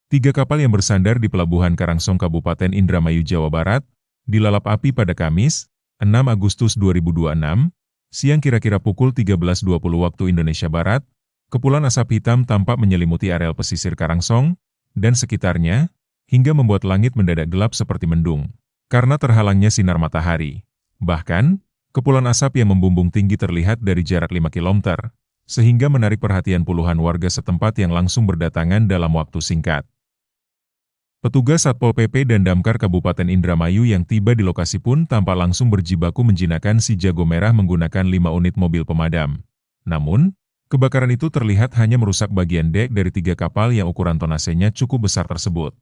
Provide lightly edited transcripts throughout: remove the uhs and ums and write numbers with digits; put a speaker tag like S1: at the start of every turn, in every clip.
S1: Tiga kapal yang bersandar di Pelabuhan Karangsong Kabupaten Indramayu, Jawa Barat, dilalap api pada Kamis, 6 Agustus 2026, siang kira-kira pukul 13.20 waktu Indonesia Barat. Kepulan asap hitam tampak menyelimuti areal pesisir Karangsong dan sekitarnya, hingga membuat langit mendadak gelap seperti mendung, karena terhalangnya sinar matahari. Bahkan, kepulan asap yang membumbung tinggi terlihat dari jarak 5 km, sehingga menarik perhatian puluhan warga setempat yang langsung berdatangan dalam waktu singkat. Petugas Satpol PP dan Damkar Kabupaten Indramayu yang tiba di lokasi pun tampak langsung berjibaku menjinakkan si jago merah menggunakan 5 unit mobil pemadam. Namun, kebakaran itu terlihat hanya merusak bagian dek dari 3 kapal yang ukuran tonasenya cukup besar tersebut.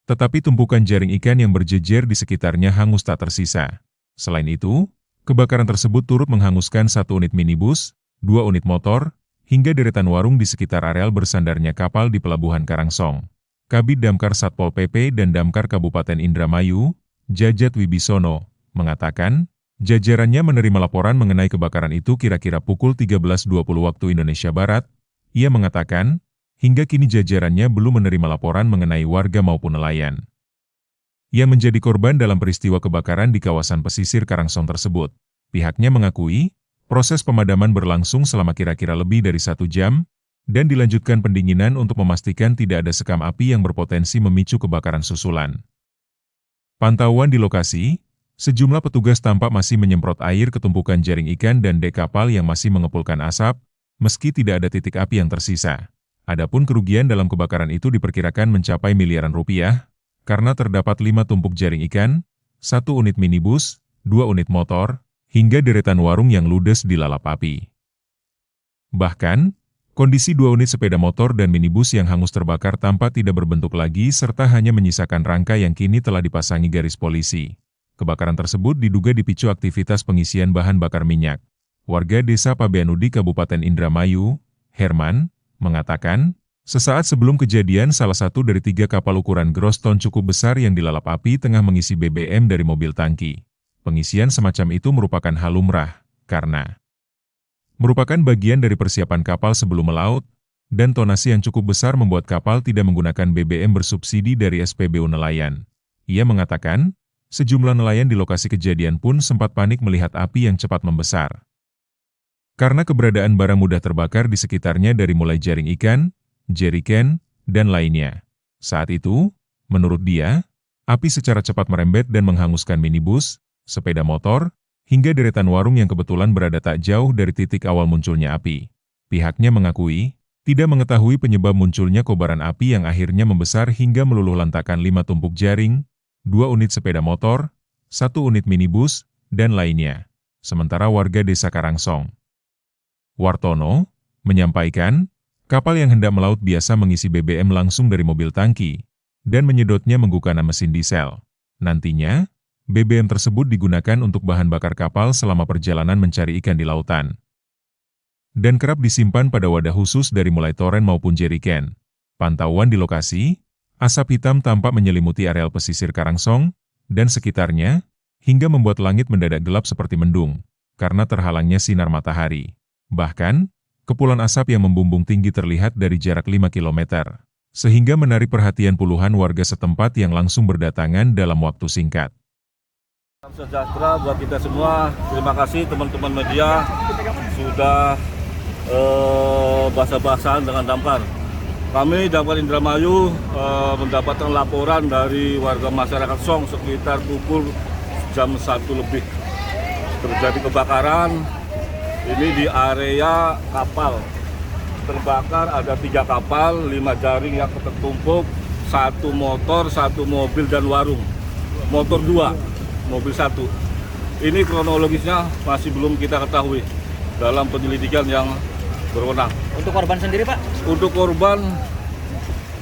S1: Tetapi tumpukan jaring ikan yang berjejer di sekitarnya hangus tak tersisa. Selain itu, kebakaran tersebut turut menghanguskan 1 unit minibus, 2 unit motor, hingga deretan warung di sekitar areal bersandarnya kapal di Pelabuhan Karangsong. Kabid Damkar Satpol PP dan Damkar Kabupaten Indramayu, Jajat Wibisono, mengatakan, jajarannya menerima laporan mengenai kebakaran itu kira-kira pukul 13.20 waktu Indonesia Barat. Ia mengatakan, hingga kini jajarannya belum menerima laporan mengenai warga maupun nelayan yang menjadi korban dalam peristiwa kebakaran di kawasan pesisir Karangsong tersebut. Pihaknya mengakui, proses pemadaman berlangsung selama kira-kira lebih dari 1 jam, dan dilanjutkan pendinginan untuk memastikan tidak ada sekam api yang berpotensi memicu kebakaran susulan. Pantauan di lokasi, sejumlah petugas tampak masih menyemprot air ke tumpukan jaring ikan dan dek kapal yang masih mengepulkan asap, meski tidak ada titik api yang tersisa. Adapun kerugian dalam kebakaran itu diperkirakan mencapai miliaran rupiah, karena terdapat 5 tumpuk jaring ikan, 1 unit minibus, 2 unit motor, hingga deretan warung yang ludes dilalap api. Bahkan, kondisi 2 unit sepeda motor dan minibus yang hangus terbakar tampak tidak berbentuk lagi serta hanya menyisakan rangka yang kini telah dipasangi garis polisi. Kebakaran tersebut diduga dipicu aktivitas pengisian bahan bakar minyak. Warga desa Pabeanudi Kabupaten Indramayu, Herman, mengatakan, sesaat sebelum kejadian salah satu dari 3 kapal ukuran gross ton cukup besar yang dilalap api tengah mengisi BBM dari mobil tangki. Pengisian semacam itu merupakan hal lumrah, karena merupakan bagian dari persiapan kapal sebelum melaut, dan tonase yang cukup besar membuat kapal tidak menggunakan BBM bersubsidi dari SPBU nelayan. Ia mengatakan, sejumlah nelayan di lokasi kejadian pun sempat panik melihat api yang cepat membesar. Karena keberadaan barang mudah terbakar di sekitarnya dari mulai jaring ikan, jeriken, dan lainnya. Saat itu, menurut dia, api secara cepat merembet dan menghanguskan minibus, sepeda motor, hingga deretan warung yang kebetulan berada tak jauh dari titik awal munculnya api. Pihaknya mengakui, tidak mengetahui penyebab munculnya kobaran api yang akhirnya membesar hingga meluluh lantakan 5 tumpuk jaring, 2 unit sepeda motor, 1 unit minibus, dan lainnya. Sementara warga desa Karangsong, Wartono, menyampaikan, kapal yang hendak melaut biasa mengisi BBM langsung dari mobil tangki, dan menyedotnya menggunakan mesin diesel. Nantinya, BBM tersebut digunakan untuk bahan bakar kapal selama perjalanan mencari ikan di lautan. Dan kerap disimpan pada wadah khusus dari mulai toren maupun jeriken. Pantauan di lokasi, asap hitam tampak menyelimuti areal pesisir Karangsong dan sekitarnya, hingga membuat langit mendadak gelap seperti mendung, karena terhalangnya sinar matahari. Bahkan, kepulan asap yang membumbung tinggi terlihat dari jarak 5 km, sehingga menarik perhatian puluhan warga setempat yang langsung berdatangan dalam waktu singkat.
S2: Salam sejahtera buat kita semua. Terima kasih teman-teman media sudah basa-basan dengan Damkar. Kami Damkar Indramayu mendapatkan laporan dari warga masyarakat Song sekitar pukul jam 1 lebih. Terjadi kebakaran ini di area kapal. Terbakar ada 3 kapal, 5 jaring yang tertumpuk, 1 motor, 1 mobil dan warung. Motor 2, mobil 1. Ini kronologisnya masih belum kita ketahui dalam penyelidikan yang berwenang.
S3: Untuk korban sendiri, Pak?
S2: Untuk korban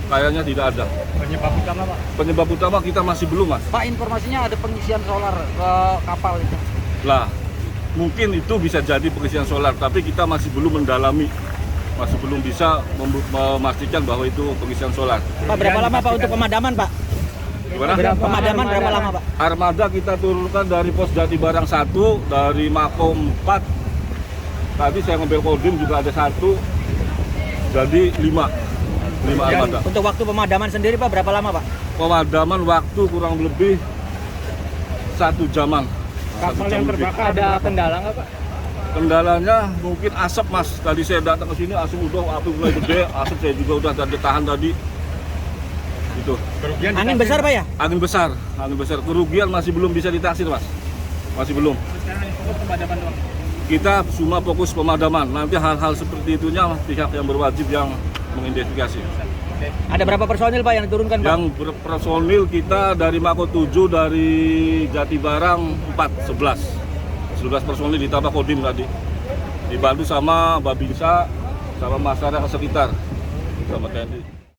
S2: kayaknya tidak ada.
S3: Penyebab utama, Pak?
S2: Penyebab utama kita masih belum, Mas.
S3: Pak, informasinya ada pengisian solar ke kapal itu.
S2: Lah, mungkin itu bisa jadi pengisian solar, tapi kita masih belum mendalami. Masih belum bisa memastikan bahwa itu pengisian solar.
S3: Pak, berapa lama, Pak, untuk pemadaman, Pak?
S2: Gimana?
S3: Pemadaman berapa lama, Pak?
S2: Armada kita turunkan dari pos Jati Barang 1, dari Mako 4. Tadi saya ngambil kodim juga ada 1, jadi 5. 5 armada.
S3: Untuk waktu pemadaman sendiri Pak berapa lama Pak?
S2: Pemadaman waktu kurang lebih 1 jaman.
S4: Kapal yang terbakar ada kendala nggak Pak?
S2: Kendalanya mungkin asap Mas. Tadi saya datang ke sini asap udah, api mulai gede, asap saya juga udah tahan tadi. Itu.
S3: Angin besar Pak ya?
S2: Angin besar. Kerugian masih belum bisa ditaksir Mas. Masih belum.
S4: Sekarang ini fokus pemadaman doang.
S2: Kita semua fokus pemadaman. Nanti hal-hal seperti itunya pihak yang berwajib yang menginvestigasi.
S3: Ada berapa personil Pak yang diturunkan Pak?
S2: Yang personil kita dari Mako 7, dari Jatibarang 11 personil ditambah Kodim tadi. Dibantu sama Babinsa, sama masyarakat sekitar, sama TNI.